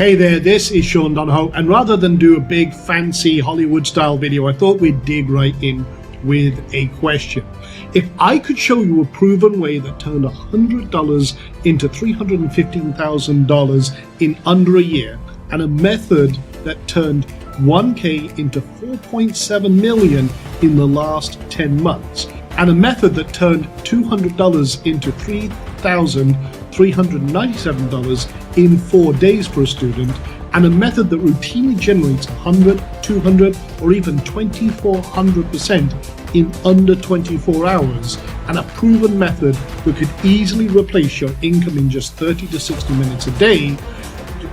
Hey there, this is Sean Donahoe, and rather than do a big fancy Hollywood style video, I thought we'd dig right in with a question. If I could show you a proven way that turned $100 into $315,000 in under a year, and a method that turned 1K into 4.7 million in the last 10 months, and a method that turned $200 into $3,397 in 4 days for a student, and a method that routinely generates 100, 200, or even 2400% in under 24 hours, and a proven method that could easily replace your income in just 30 to 60 minutes a day,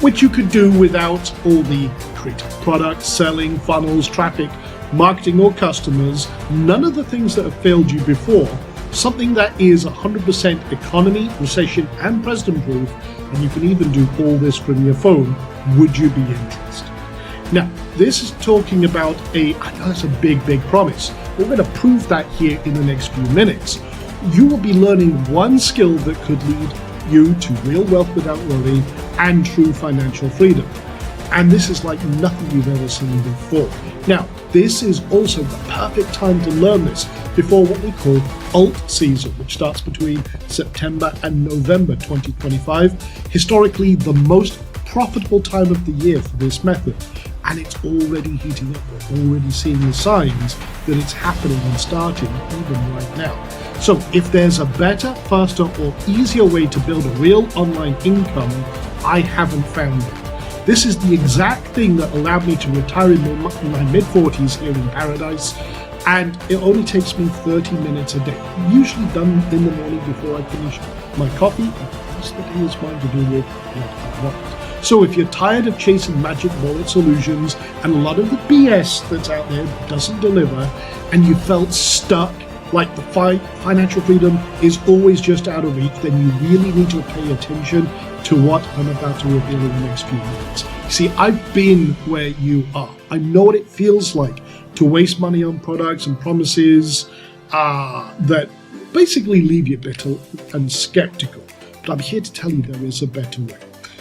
which you could do without all the creative products, selling, funnels, traffic, marketing, or customers, none of the things that have failed you before, something that is 100% economy, recession, and president proof, and you can even do all this from your phone. Would you be interested? Now, this is talking about I know that's a big promise. We're going to prove that here in the next few minutes. You will be learning one skill that could lead you to real wealth without worry and true financial freedom. And this is like nothing you've ever seen before. Now, this is also the perfect time to learn this before what we call alt season, which starts between September and November 2025, historically the most profitable time of the year for this method. And it's already heating up. We're already seeing the signs that it's happening and starting even right now. So if there's a better, faster, or easier way to build a real online income, I haven't found it. This is the exact thing that allowed me to retire in my mid-40s here in paradise, and it only takes me 30 minutes a day, usually done in the morning before I finish my coffee, and the rest of the day is mine to do with what I want. So if you're tired of chasing magic bullet solutions and a lot of the BS that's out there doesn't deliver, and you felt stuck, like the financial freedom is always just out of reach, then you really need to pay attention to what I'm about to reveal in the next few minutes. See, I've been where you are. I know what it feels like to waste money on products and promises that basically leave you bitter and skeptical. But I'm here to tell you there is a better way.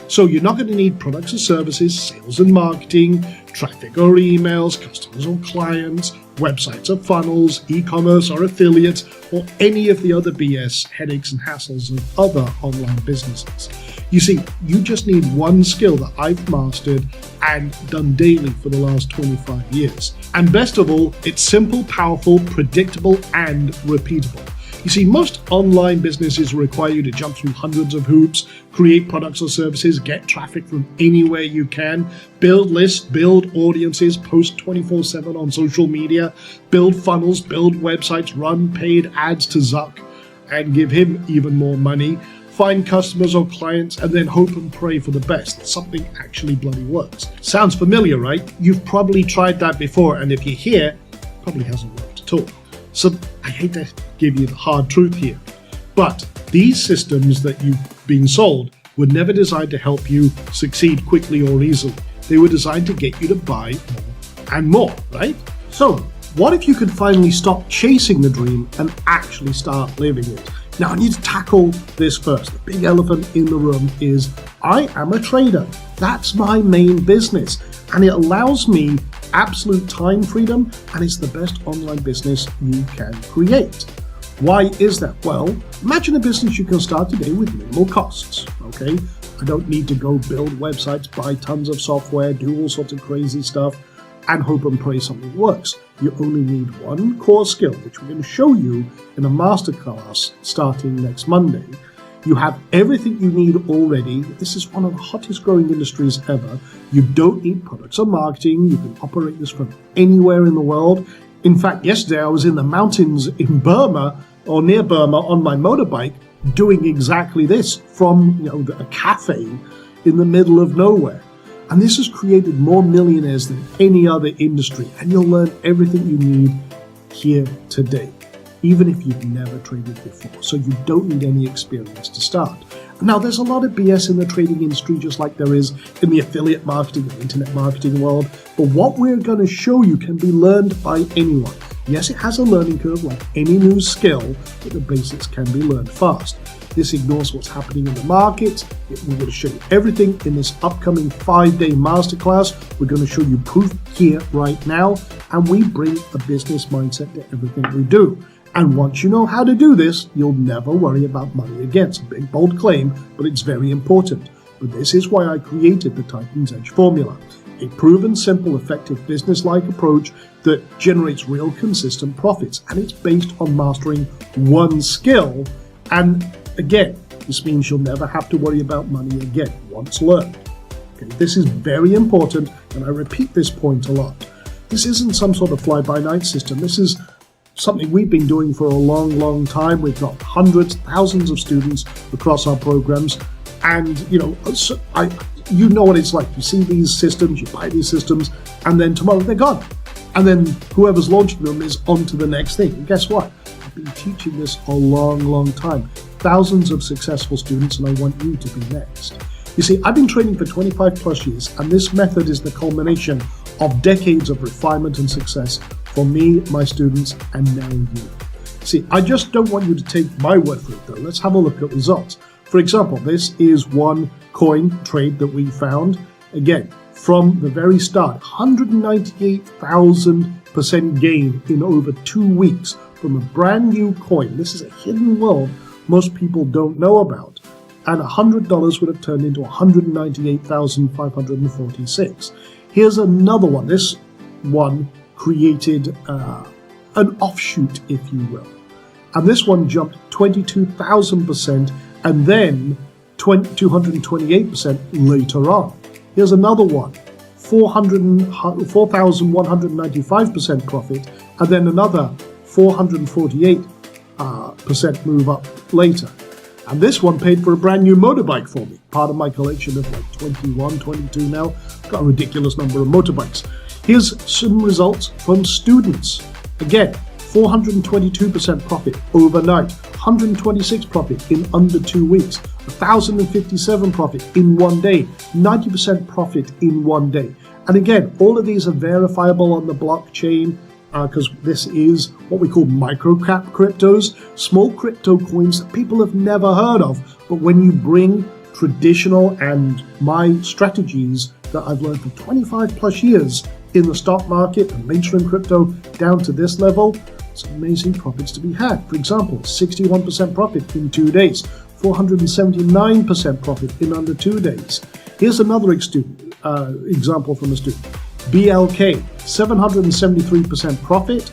So you're not going to need products or services, sales and marketing, traffic or emails, customers or clients, websites or funnels, e-commerce or affiliates, or any of the other BS, headaches and hassles of other online businesses. You see, you just need one skill that I've mastered and done daily for the last 25 years. And best of all, it's simple, powerful, predictable, and repeatable. You see, most online businesses require you to jump through hundreds of hoops, create products or services, get traffic from anywhere you can, build lists, build audiences, post 24/7 on social media, build funnels, build websites, run paid ads to Zuck and give him even more money, find customers or clients, and then hope and pray for the best that something actually bloody works. Sounds familiar, right? You've probably tried that before, and if you're here, it probably hasn't worked at all. So I hate to give you the hard truth here, but these systems that you've been sold were never designed to help you succeed quickly or easily. They were designed to get you to buy more and more, right? So what if you could finally stop chasing the dream and actually start living it? Now I need to tackle this first. The big elephant in the room is I am a trader. That's my main business, and it allows me absolute time freedom, and it's the best online business you can create. Why is that? Well, imagine a business you can start today with minimal costs, okay? I don't need to go build websites, buy tons of software, do all sorts of crazy stuff, and hope and pray something works. You only need one core skill, which we're going to show you in a masterclass starting next Monday. You have everything you need already. This is one of the hottest growing industries ever. You don't need products or marketing. You can operate this from anywhere in the world. In fact, yesterday I was in the mountains in Burma or near Burma on my motorbike doing exactly this from a cafe in the middle of nowhere. And this has created more millionaires than any other industry. And you'll learn everything you need here today, even if you've never traded before. So you don't need any experience to start. Now, there's a lot of BS in the trading industry, just like there is in the affiliate marketing and internet marketing world. But what we're going to show you can be learned by anyone. Yes, it has a learning curve like any new skill, but the basics can be learned fast. This ignores what's happening in the market. We're going to show you everything in this upcoming 5-day masterclass. We're going to show you proof here right now, and we bring a business mindset to everything we do. And once you know how to do this, you'll never worry about money again. It's a big, bold claim, but it's very important. But this is why I created the Titan's Edge formula. A proven, simple, effective, business-like approach that generates real, consistent profits. And it's based on mastering one skill. And again, this means you'll never have to worry about money again once learned. Okay, this is very important, and I repeat this point a lot. This isn't some sort of fly-by-night system. This is something we've been doing for a long, long time. We've got hundreds, thousands of students across our programs. And, you know what it's like. You see these systems, you buy these systems, and then tomorrow they're gone. And then whoever's launching them is on to the next thing. And guess what? I've been teaching this a long, long time. Thousands of successful students, and I want you to be next. You see, I've been training for 25 plus years, and this method is the culmination of decades of refinement and success for me, my students, and now you. See, I just don't want you to take my word for it, though. Let's have a look at results. For example, this is one coin trade that we found. Again, from the very start, 198,000% gain in over 2 weeks from a brand new coin. This is a hidden world most people don't know about. And $100 would have turned into 198,546. Here's another one. This one created an offshoot, if you will. And this one jumped 22,000%. And then 228% later on. Here's another one, 4,195% profit, and then another 448% move up later. And this one paid for a brand new motorbike for me, part of my collection of like 21, 22 now. Got a ridiculous number of motorbikes. Here's some results from students. Again, 422% profit overnight, 126 profit in under 2 weeks, 1,057 profit in 1 day, 90% profit in 1 day. And again, all of these are verifiable on the blockchain because this is what we call microcap cryptos, small crypto coins that people have never heard of. But when you bring traditional and my strategies that I've learned for 25 plus years in the stock market and mainstream crypto down to this level, some amazing profits to be had. For example, 61% profit in 2 days, 479% profit in under 2 days. Here's another example from a student. BLK, 773% profit.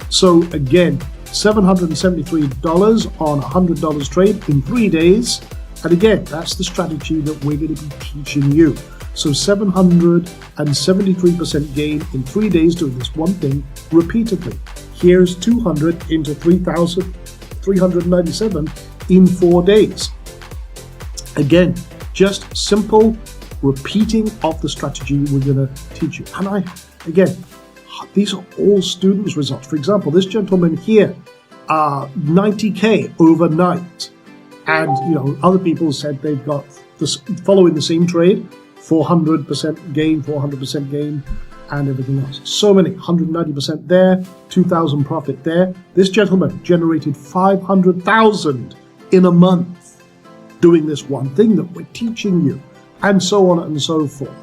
So again, $773 on $100 trade in 3 days. And again, that's the strategy that we're going to be teaching you. So 773% gain in 3 days doing this one thing repeatedly. Here's 200 into 3,397 in 4 days. Again, just simple repeating of the strategy we're going to teach you. And these are all students' results. For example, this gentleman here, 90K overnight. And, other people said they've got this following the same trade, 400% gain, 400% gain. And everything else. So many, 190% there, 2,000 profit there. This gentleman generated 500,000 in a month doing this one thing that we're teaching you, and so on and so forth.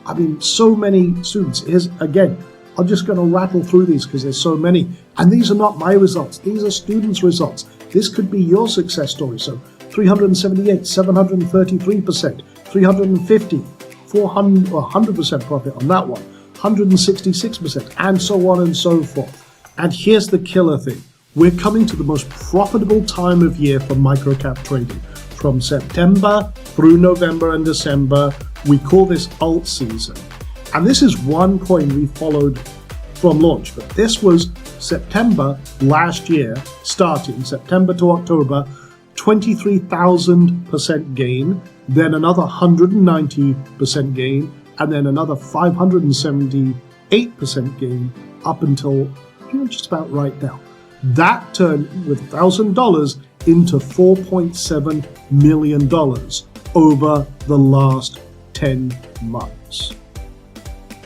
I mean, so many students. Here's again, I'm just going to rattle through these because there's so many. And these are not my results. These are students' results. This could be your success story. So 378, 733%, 350, 400, 100% profit on that one. 166%, and so on and so forth. And here's the killer thing. We're coming to the most profitable time of year for microcap trading. From September through November and December, we call this alt season. And this is one coin we followed from launch, but this was September last year, starting September to October, 23,000% gain, then another 190% gain, and then another 578% gain up until just about right now. That turned with $1,000 into $4.7 million over the last 10 months.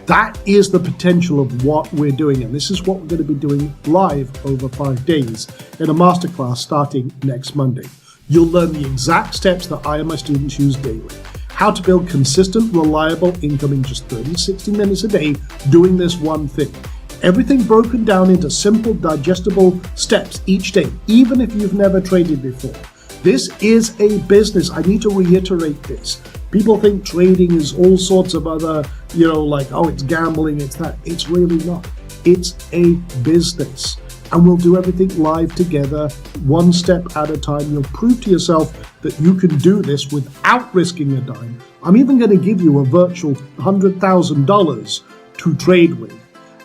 That is the potential of what we're doing, and this is what we're going to be doing live over 5 days in a masterclass starting next Monday. You'll learn the exact steps that I and my students use daily. How to build consistent, reliable income in just 30-60 minutes a day doing this one thing. Everything broken down into simple, digestible steps each day, even if you've never traded before. This is a business. I need to reiterate this. People think trading is all sorts of other, like, oh, it's gambling, it's that. It's really not. It's a business. And we'll do everything live together, one step at a time. You'll prove to yourself that you can do this without risking a dime. I'm even going to give you a virtual $100,000 to trade with.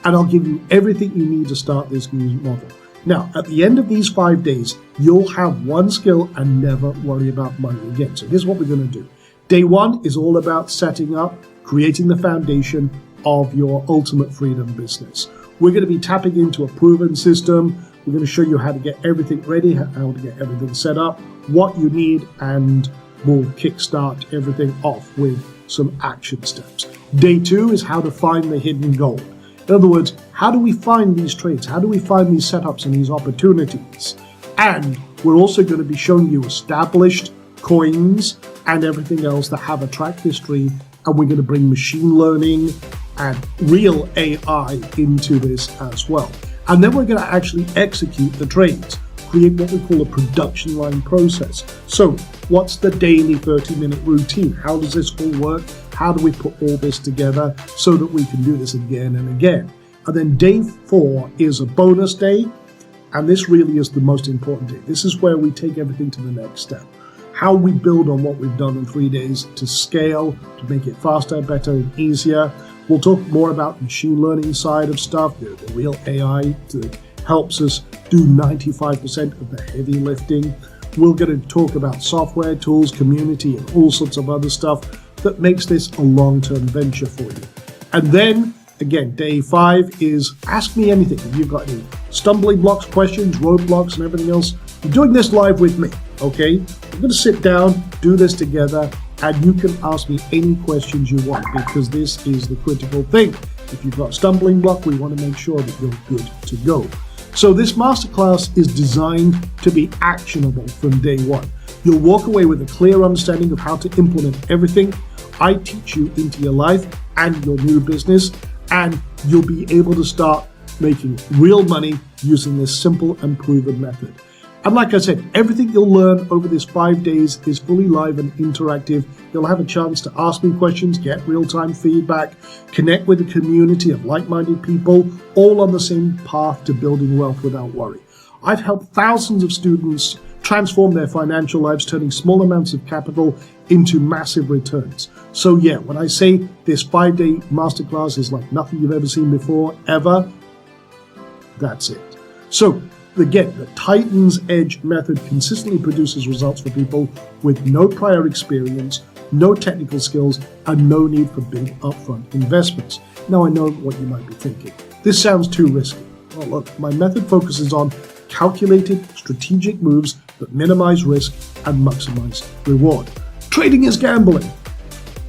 And I'll give you everything you need to start this new model. Now, at the end of these 5 days, you'll have one skill and never worry about money again. So here's what we're going to do. Day one is all about setting up, creating the foundation of your ultimate freedom business. We're going to be tapping into a proven system. We're going to show you how to get everything ready, how to get everything set up, what you need, and we'll kickstart everything off with some action steps. Day two is how to find the hidden gold. In other words, how do we find these trades? How do we find these setups and these opportunities? And we're also going to be showing you established coins and everything else that have a track history. And we're going to bring machine learning and real AI into this as well. And then we're going to actually execute the trades, create what we call a production line process. So what's the daily 30-minute routine? How does this all work? How do we put all this together so that we can do this again and again? And then day 4 is a bonus day. And this really is the most important day. This is where we take everything to the next step. How we build on what we've done in 3 days to scale, to make it faster, better, and easier. We'll talk more about the machine learning side of stuff, the real AI that helps us do 95% of the heavy lifting. We're going to talk about software, tools, community, and all sorts of other stuff that makes this a long-term venture for you. And then, again, day 5 is ask me anything. If you've got any stumbling blocks, questions, roadblocks, and everything else, you're doing this live with me, okay? We're going to sit down, do this together, and you can ask me any questions you want because this is the critical thing. If you've got a stumbling block, we want to make sure that you're good to go. So this masterclass is designed to be actionable from day one. You'll walk away with a clear understanding of how to implement everything I teach you into your life and your new business, and you'll be able to start making real money using this simple and proven method. And like I said, everything you'll learn over this 5 days is fully live and interactive. You'll have a chance to ask me questions, get real-time feedback, connect with a community of like-minded people, all on the same path to building wealth without worry. I've helped thousands of students transform their financial lives, turning small amounts of capital into massive returns. So yeah, when I say this 5-day masterclass is like nothing you've ever seen before, ever, that's it. So again, the Titan's Edge method consistently produces results for people with no prior experience, no technical skills, and no need for big upfront investments. Now I know what you might be thinking. This sounds too risky. Well, look, my method focuses on calculated, strategic moves that minimize risk and maximize reward. Trading is gambling.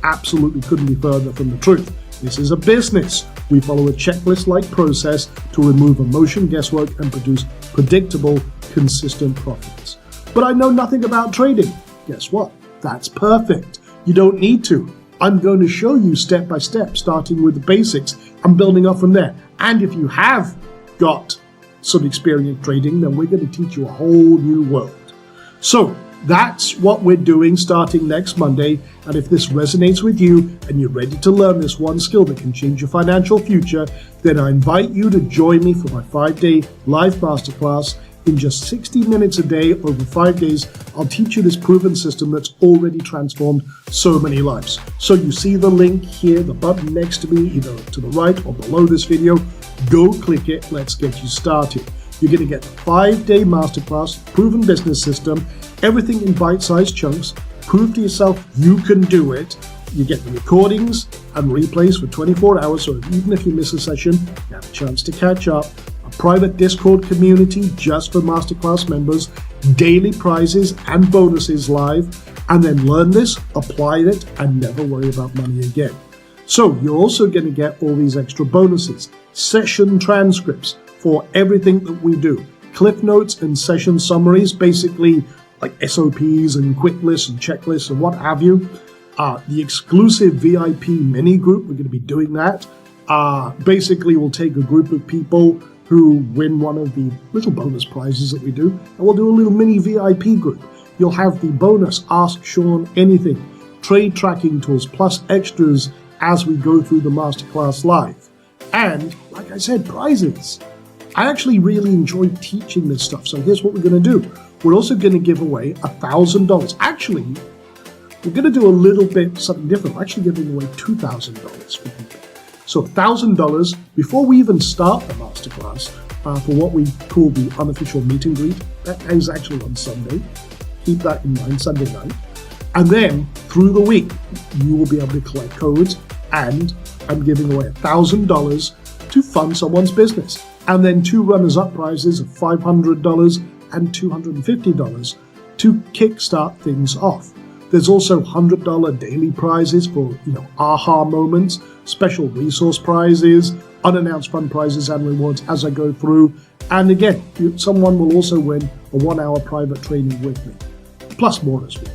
Absolutely couldn't be further from the truth. This is a business. We follow a checklist-like process to remove emotion, guesswork, and produce predictable, consistent profits. But I know nothing about trading. Guess what? That's perfect. You don't need to. I'm going to show you step by step, starting with the basics and building up from there. And if you have got some experience trading, then we're going to teach you a whole new world. So that's what we're doing starting next Monday. And if this resonates with you and you're ready to learn this one skill that can change your financial future, then I invite you to join me for my 5-day live masterclass. In just 60 minutes a day over 5 days, I'll teach you this proven system that's already transformed so many lives. So you see the link here, the button next to me, either to the right or below this video. Go click it. Let's get you started. You're going to get a 5-day masterclass, proven business system, everything in bite-sized chunks. Prove to yourself you can do it. You get the recordings and replays for 24 hours, so even if you miss a session, you have a chance to catch up. A private Discord community just for masterclass members, daily prizes and bonuses live, and then learn this, apply it, and never worry about money again. So you're also going to get all these extra bonuses, session transcripts for everything that we do, cliff notes and session summaries, basically like SOPs and quick lists and checklists and what have you. The exclusive VIP mini group, we're going to be doing that. Basically, we'll take a group of people who win one of the little bonus prizes that we do, and we'll do a little mini VIP group. You'll have the bonus Ask Sean Anything, trade tracking tools, plus extras as we go through the Masterclass live. And, like I said, prizes. I actually really enjoy teaching this stuff, so here's what we're going to do. We're also going to give away $1,000. Actually, we're going to do a little bit something different. We're actually giving away $2,000 for people. So $1,000 before we even start the Masterclass for what we call the unofficial meet and greet. That is actually on Sunday. Keep that in mind, Sunday night. And then through the week, you will be able to collect codes, and I'm giving away $1,000 to fund someone's business. And then 2 runners-up prizes of $500 and $250 to kickstart things off. There's also $100 daily prizes for, aha moments, special resource prizes, unannounced fun prizes and rewards as I go through. And again, someone will also win a 1-hour private training with me, plus more as we go.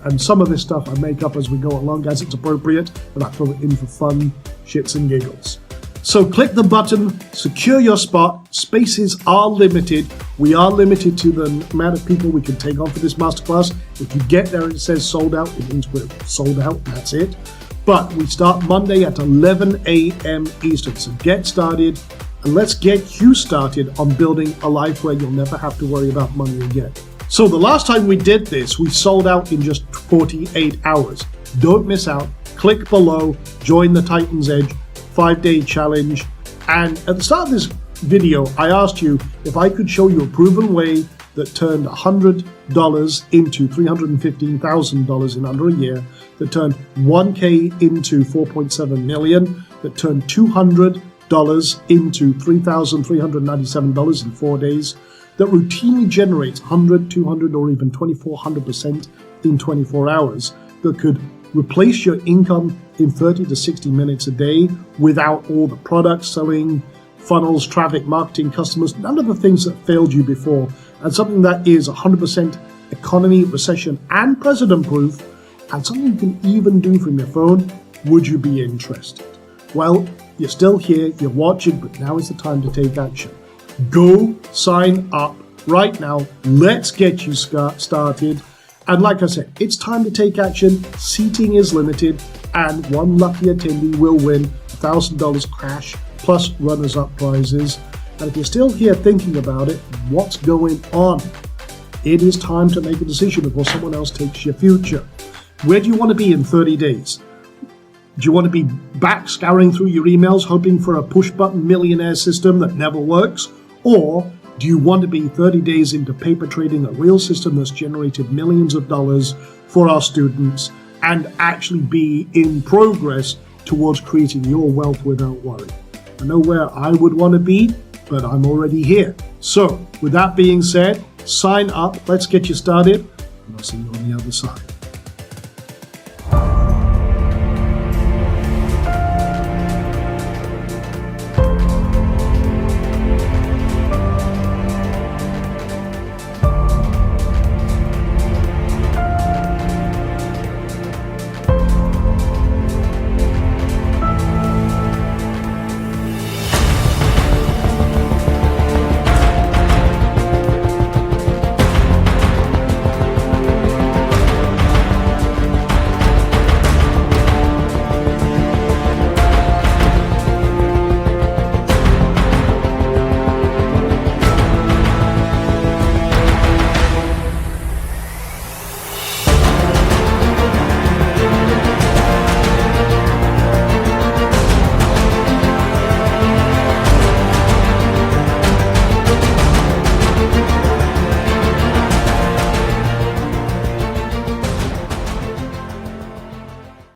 And some of this stuff I make up as we go along as it's appropriate, and I throw it in for fun, shits and giggles. So click the button, secure your spot. Spaces are limited. We are limited to the amount of people we can take on for this masterclass. If you get there and it says sold out, it means we're sold out, that's it. But we start Monday at 11 a.m. Eastern. So get started, and let's get you started on building a life where you'll never have to worry about money again. So the last time we did this, we sold out in just 48 hours. Don't miss out. Click below, join the Titan's Edge 5-day challenge. And at the start of this video, I asked you if I could show you a proven way that turned $100 into $315,000 in under a year, that turned 1K into 4.7 million, that turned $200 into $3,397 in 4 days, that routinely generates 100, 200, or even 2,400% in 24 hours, that could replace your income in 30 to 60 minutes a day without all the products, selling, funnels, traffic, marketing, customers, none of the things that failed you before, and something that is 100% economy, recession, and president proof, and something you can even do from your phone. Would you be interested? Well, you're still here, you're watching, but now is the time to take action. Go sign up right now. Let's get you started. And like I said, it's time to take action. Seating is limited, and one lucky attendee will win $1,000 cash plus runners-up prizes. And if you're still here thinking about it, what's going on? It is time to make a decision before someone else takes your future. Where do you want to be in 30 days? Do you want to be back scouring through your emails, hoping for a push-button millionaire system that never works? Or do you want to be 30 days into paper trading, a real system that's generated millions of dollars for our students, and actually be in progress towards creating your wealth without worry? I know where I would want to be, but I'm already here. So with that being said, sign up, let's get you started, and I'll see you on the other side.